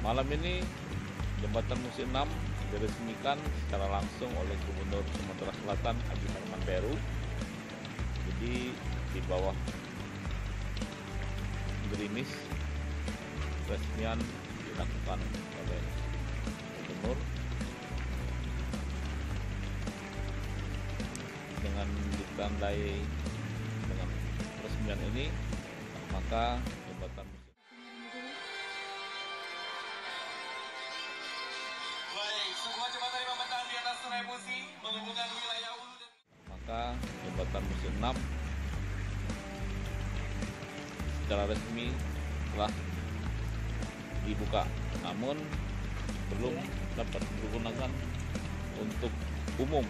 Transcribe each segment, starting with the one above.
Malam ini jembatan Musi 6 diresmikan secara langsung oleh Gubernur Sumatera Selatan Haji Herman Deru. Jadi di bawah gerimis resmian dilakukan oleh Gubernur dengan ditandai dengan resmian ini, maka jembatan sebuah jembatan yang membentang di atas Sungai Musi menghubungkan wilayah Hulu dan maka jembatan Musi 6 secara resmi telah dibuka, namun belum dapat digunakan untuk umum.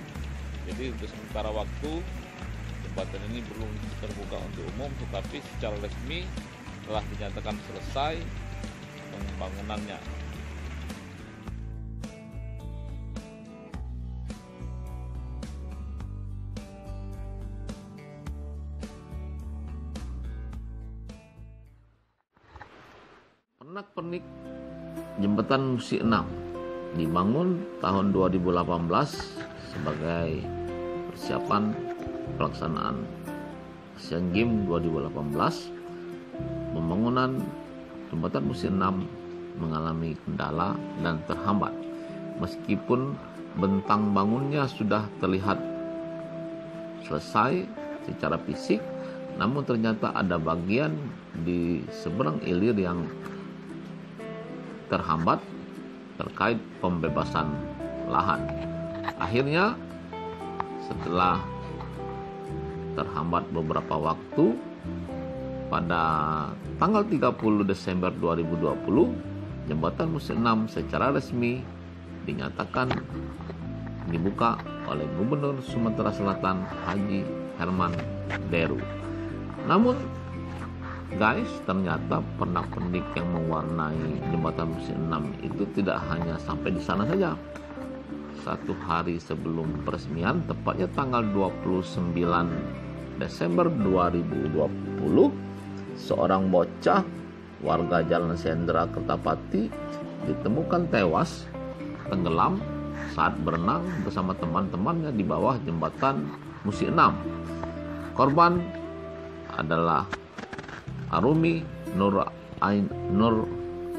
Jadi untuk sementara waktu jembatan ini belum terbuka untuk umum, tetapi secara resmi telah dinyatakan selesai pembangunannya. Pernak-pernik Jembatan Musi 6 dibangun tahun 2018 sebagai persiapan pelaksanaan Asian Games 2018. Pembangunan Jembatan Musi 6 mengalami kendala dan terhambat. Meskipun bentang bangunnya sudah terlihat selesai secara fisik, namun ternyata ada bagian di seberang ilir yang terhambat terkait pembebasan lahan. Akhirnya setelah terhambat beberapa waktu, pada tanggal 30 Desember 2020 Jembatan Musi 6 secara resmi dinyatakan dibuka oleh Gubernur Sumatera Selatan Haji Herman Deru. Namun guys, ternyata pernak-pernik yang mewarnai Jembatan Musi 6 itu tidak hanya sampai di sana saja. Satu hari sebelum peresmian, tepatnya tanggal 29 Desember 2020, seorang bocah warga Jalan Sendra Kertapati ditemukan tewas tenggelam saat berenang bersama teman-temannya di bawah Jembatan Musi 6. Korban adalah Arumi Nur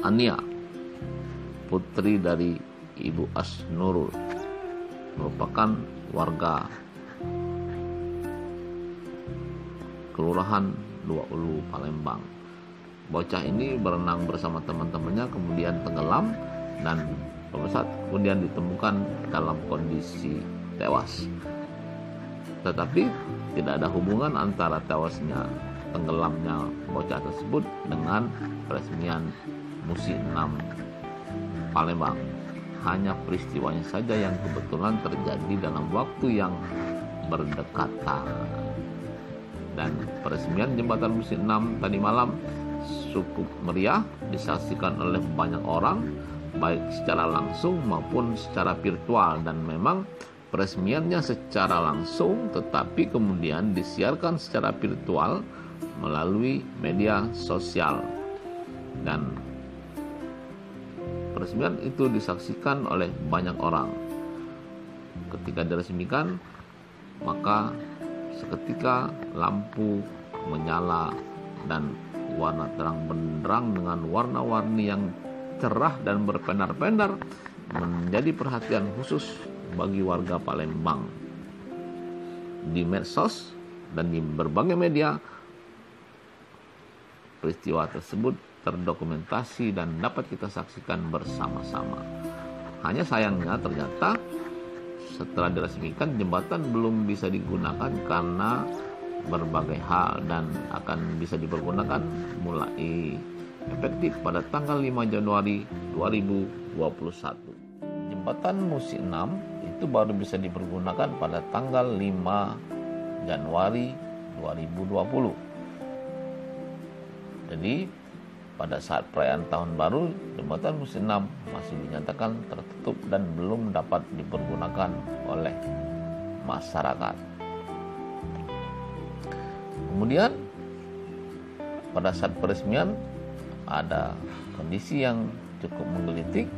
Ania, putri dari Ibu Asnurul, merupakan warga Kelurahan Dua Ulu, Palembang. Bocah ini berenang bersama teman-temannya, kemudian tenggelam dan beberapa saat kemudian ditemukan dalam kondisi tewas. Tetapi tidak ada hubungan antara tewasnya tenggelamnya bocah tersebut dengan peresmian Musi 6 Palembang. Hanya peristiwanya saja yang kebetulan terjadi dalam waktu yang berdekatan. Dan peresmian Jembatan Musi 6 tadi malam cukup meriah, disaksikan oleh banyak orang, baik secara langsung maupun secara virtual. Dan memang peresmiannya secara langsung, tetapi kemudian disiarkan secara virtual melalui media sosial, dan peresmian itu disaksikan oleh banyak orang. Ketika diresmikan, maka seketika lampu menyala dan warna terang benderang dengan warna-warni yang cerah dan berpendar-pendar menjadi perhatian khusus bagi warga Palembang. Di medsos dan di berbagai media, peristiwa tersebut terdokumentasi dan dapat kita saksikan bersama-sama. Hanya sayangnya ternyata setelah diresmikan jembatan belum bisa digunakan karena berbagai hal, dan akan bisa dipergunakan mulai efektif pada tanggal 5 Januari 2021. Jembatan Musi 6 itu baru bisa dipergunakan pada tanggal 5 Januari 2020. Jadi pada saat perayaan tahun baru, Jembatan Musi 6 masih dinyatakan tertutup dan belum dapat dipergunakan oleh masyarakat. Kemudian pada saat peresmian ada kondisi yang cukup menggelitik.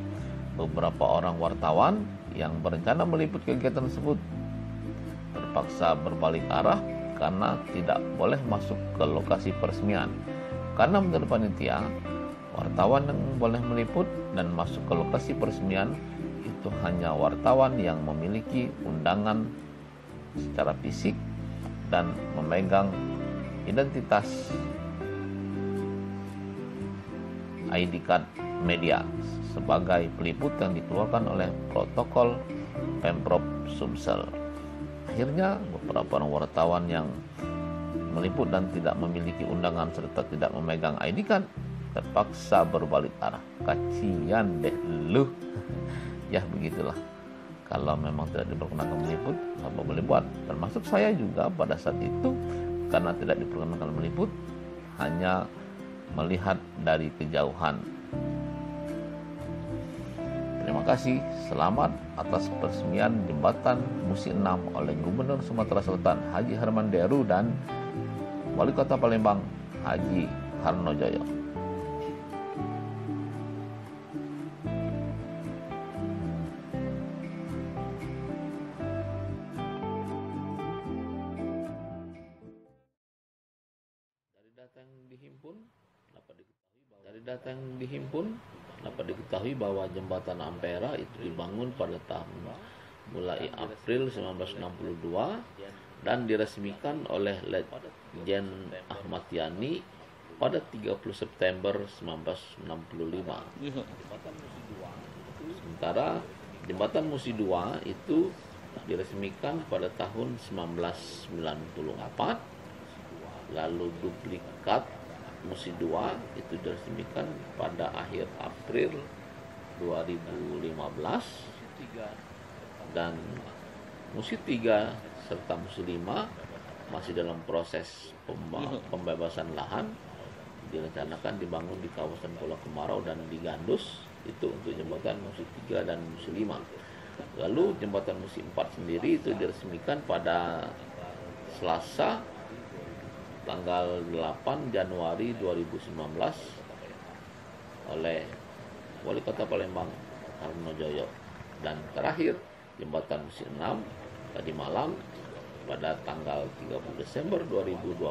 Beberapa orang wartawan yang berencana meliput kegiatan tersebut terpaksa berbalik arah karena tidak boleh masuk ke lokasi peresmian. Karena menurut panitia, wartawan yang boleh meliput dan masuk ke lokasi peresmian itu hanya wartawan yang memiliki undangan secara fisik dan memegang identitas ID card media sebagai peliput yang dikeluarkan oleh protokol Pemprov Sumsel. Akhirnya beberapa orang wartawan yang meliput dan tidak memiliki undangan serta tidak memegang ID card terpaksa berbalik arah. Kasian deh lu. Ya begitulah. Kalau memang tidak diperkenankan meliput, apa boleh buat. Termasuk saya juga pada saat itu, karena tidak diperkenankan meliput, hanya melihat dari kejauhan. Terima kasih, selamat atas peresmian jembatan Musi 6 oleh Gubernur Sumatera Selatan Haji Herman Deru dan Wali Kota Palembang Haji Harnojoyo. Dari data yang dihimpun dapat diketahui bahwa jembatan Ampera itu dibangun pada tahun mulai April 1962 dan diresmikan oleh Letjen Ahmad Yani pada 30 September 1965. Sementara jembatan Musi 2 itu diresmikan pada tahun 1994, lalu duplikat Musi 2 itu diresmikan pada akhir April 2015 dan Musi 3 serta Musi 5 masih dalam proses pembebasan lahan, direncanakan dibangun di kawasan Pulau Kemarau dan di Gandus, itu untuk jembatan Musi 3 dan Musi 5. Lalu jembatan Musi 4 sendiri itu diresmikan pada Selasa tanggal 8 Januari 2019 oleh Wali Kota Palembang Harnojoyo. Dan terakhir jembatan Musi 6 tadi malam pada tanggal 30 Desember 2020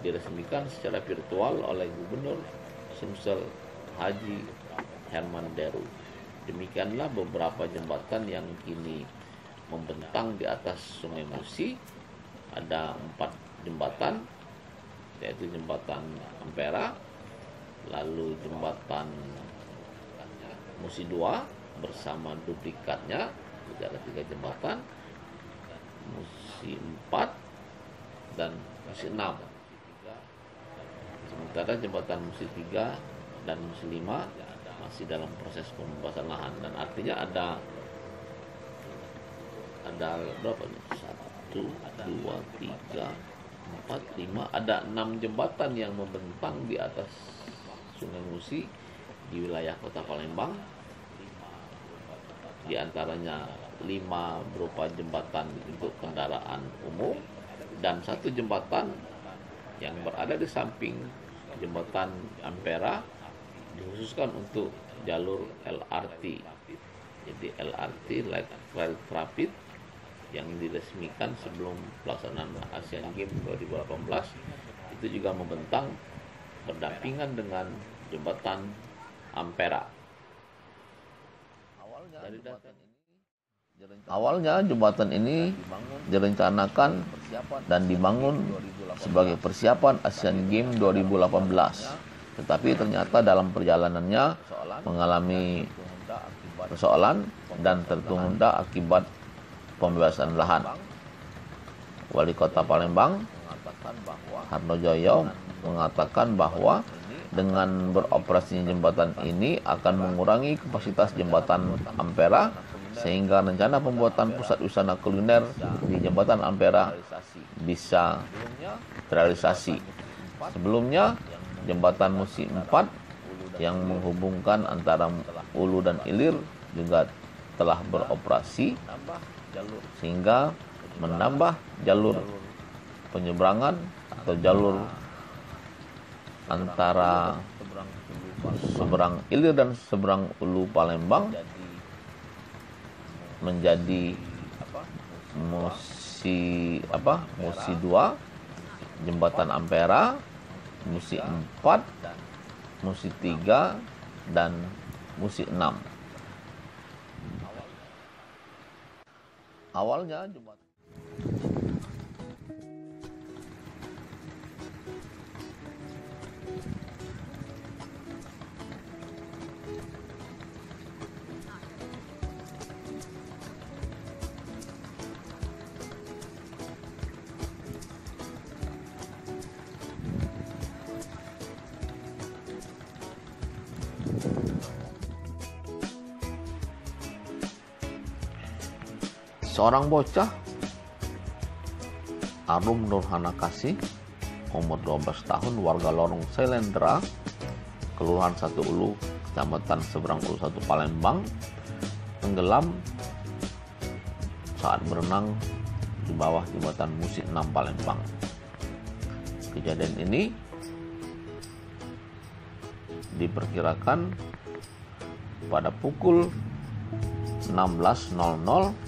diresmikan secara virtual oleh Gubernur Sumsel Haji Herman Deru. Demikianlah beberapa jembatan yang kini membentang di atas Sungai Musi. Ada 4 jembatan, yaitu jembatan Ampera, lalu jembatan Musi 2 bersama duplikatnya, ada 3 jembatan, Musi 4 dan Musi 6. Sementara jembatan Musi 3 dan Musi 5 masih dalam proses pembebasan lahan, dan artinya ada berapa nih? 1, 2, 3, 4, 5, ada 6 jembatan yang membentang di atas Sungai Musi di wilayah Kota Palembang. Di antaranya 5 berupa jembatan untuk kendaraan umum dan 1 jembatan yang berada di samping jembatan Ampera dikhususkan untuk jalur LRT. Jadi LRT, Light Rail Rapid, yang diresmikan sebelum pelaksanaan Asian Games 2018 itu juga membentang berdampingan dengan jembatan Ampera. Awalnya jembatan ini direncanakan dan dibangun sebagai persiapan Asian Games 2018, tetapi ternyata dalam perjalanannya mengalami persoalan dan tertunda akibat pembebasan lahan. Wali Kota Palembang Harnojoyo mengatakan bahwa dengan beroperasinya jembatan ini akan mengurangi kapasitas jembatan Ampera, sehingga rencana pembuatan pusat wisata kuliner di jembatan Ampera bisa terrealisasi. Sebelumnya jembatan Musi 4 yang menghubungkan antara Ulu dan Ilir juga telah beroperasi, sehingga menambah jalur penyeberangan atau jalur antara seberang Ilir dan seberang Ulu Palembang menjadi Musi 2, Jembatan Ampera, Musi 4, Musi 3, dan Musi 6. Awalnya jembatan seorang bocah Arum Nurhana Kasih, umur 12 tahun, warga Lorong Selendra, Kelurahan Satu Ulu, Kecamatan Seberang Ulu 1 Palembang, tenggelam saat berenang di bawah jembatan Musi 6 Palembang. Kejadian ini diperkirakan pada pukul 16.00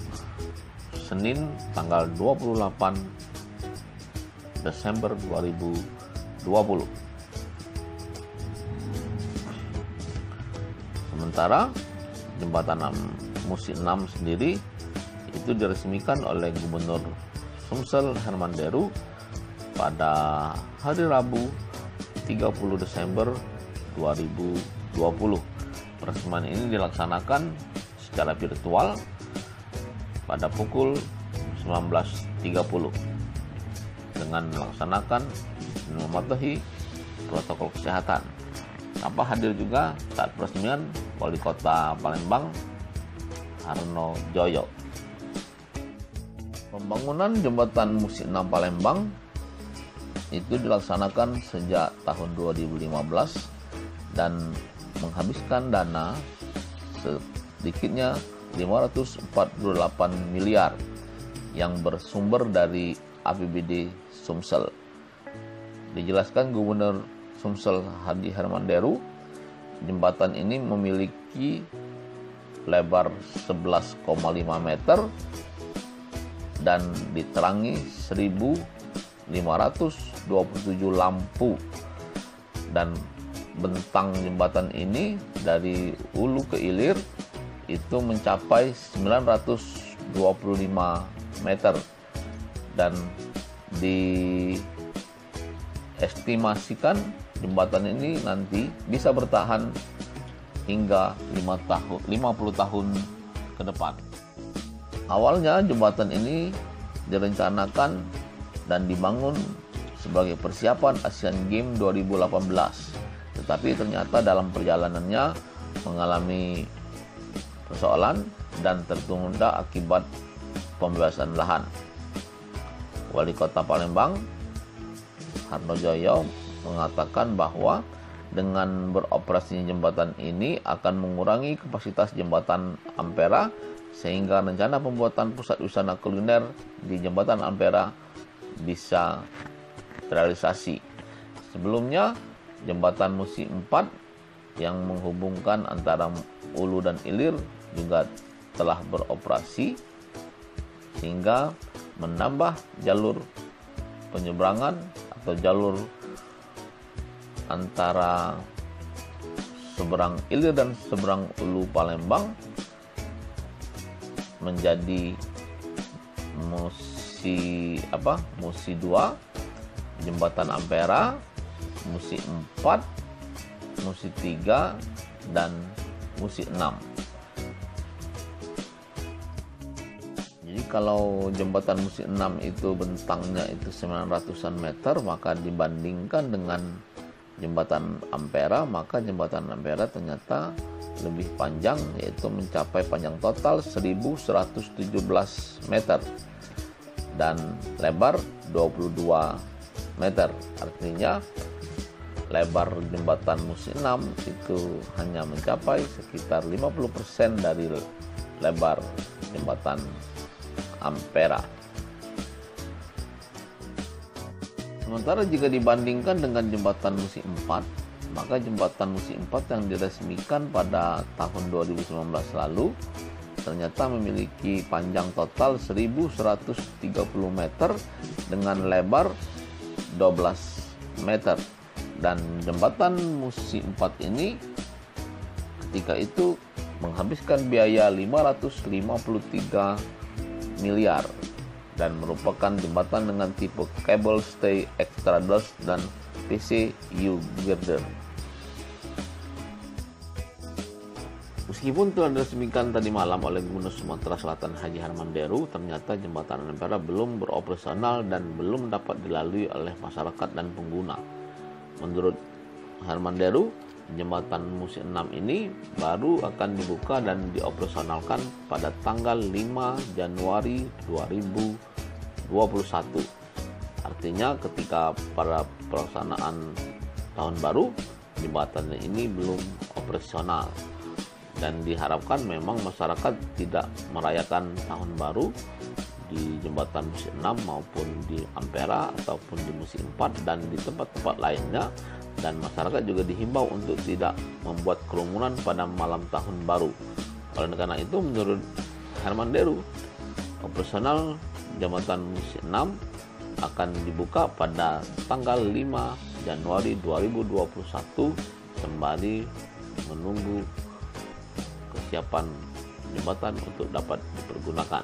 Senin tanggal 28 Desember 2020. Sementara jembatan Musi 6 sendiri itu diresmikan oleh Gubernur Sumsel Herman Deru pada hari Rabu 30 Desember 2020. Peresmian ini dilaksanakan secara virtual pada pukul 19.30 dengan melaksanakan mematuhi protokol kesehatan. Tanpa hadir juga saat peresmian Wali Kota Palembang Harno Joyo. Pembangunan jembatan Musi 6 Palembang itu dilaksanakan sejak tahun 2015 dan menghabiskan dana sedikitnya 548 miliar yang bersumber dari APBD Sumsel. Dijelaskan Gubernur Sumsel Hadi Herman Deru, jembatan ini memiliki lebar 11,5 meter dan diterangi 1.527 lampu, dan bentang jembatan ini dari hulu ke hilir itu mencapai 925 meter dan diestimasikan jembatan ini nanti bisa bertahan hingga 50 tahun ke depan. Awalnya jembatan ini direncanakan dan dibangun sebagai persiapan Asian Games 2018, tetapi ternyata dalam perjalanannya mengalami persoalan dan tertunda akibat pembebasan lahan. Wali Kota Palembang Harno Joyo mengatakan bahwa dengan beroperasinya jembatan ini akan mengurangi kapasitas jembatan Ampera, sehingga rencana pembuatan pusat wisata kuliner di jembatan Ampera bisa terrealisasi. Sebelumnya jembatan Musi 4 yang menghubungkan antara Ulu dan Ilir juga telah beroperasi sehingga menambah jalur penyeberangan atau jalur antara seberang Ilir dan seberang Ulu Palembang menjadi Musi 2, Jembatan Ampera, Musi 4, Musi 3, dan Musi 6. Jadi kalau jembatan Musi 6 itu bentangnya itu 900-an meter, maka dibandingkan dengan jembatan Ampera, maka jembatan Ampera ternyata lebih panjang, yaitu mencapai panjang total 1117 meter dan lebar 22 meter. Artinya lebar jembatan Musi 6 itu hanya mencapai sekitar 50% dari lebar jembatan Ampera. Sementara jika dibandingkan dengan jembatan Musi 4, maka jembatan Musi 4 yang diresmikan pada tahun 2019 lalu ternyata memiliki panjang total 1130 meter dengan lebar 12 meter. Dan jembatan Musi 4 ini ketika itu menghabiskan biaya 553 miliar dan merupakan jembatan dengan tipe cable stay extrados dan PCU girder. Meskipun telah diresmikan tadi malam oleh Gubernur Sumatera Selatan Haji Harman Deru, ternyata jembatan Ampera belum beroperasional dan belum dapat dilalui oleh masyarakat dan pengguna. Menurut Harman Deru, jembatan Musi 6 ini baru akan dibuka dan dioperasionalkan pada tanggal 5 Januari 2021. Artinya ketika pada pelaksanaan tahun baru, jembatan ini belum operasional. Dan diharapkan memang masyarakat tidak merayakan tahun baru di jembatan Musi 6 maupun di Ampera ataupun di Musi 4 dan di tempat-tempat lainnya. Dan masyarakat juga dihimbau untuk tidak membuat kerumunan pada malam tahun baru. Oleh karena itu, menurut Harman Deru, operasional jembatan Musi 6 akan dibuka pada tanggal 5 Januari 2021 sembari menunggu kesiapan jembatan untuk dapat dipergunakan.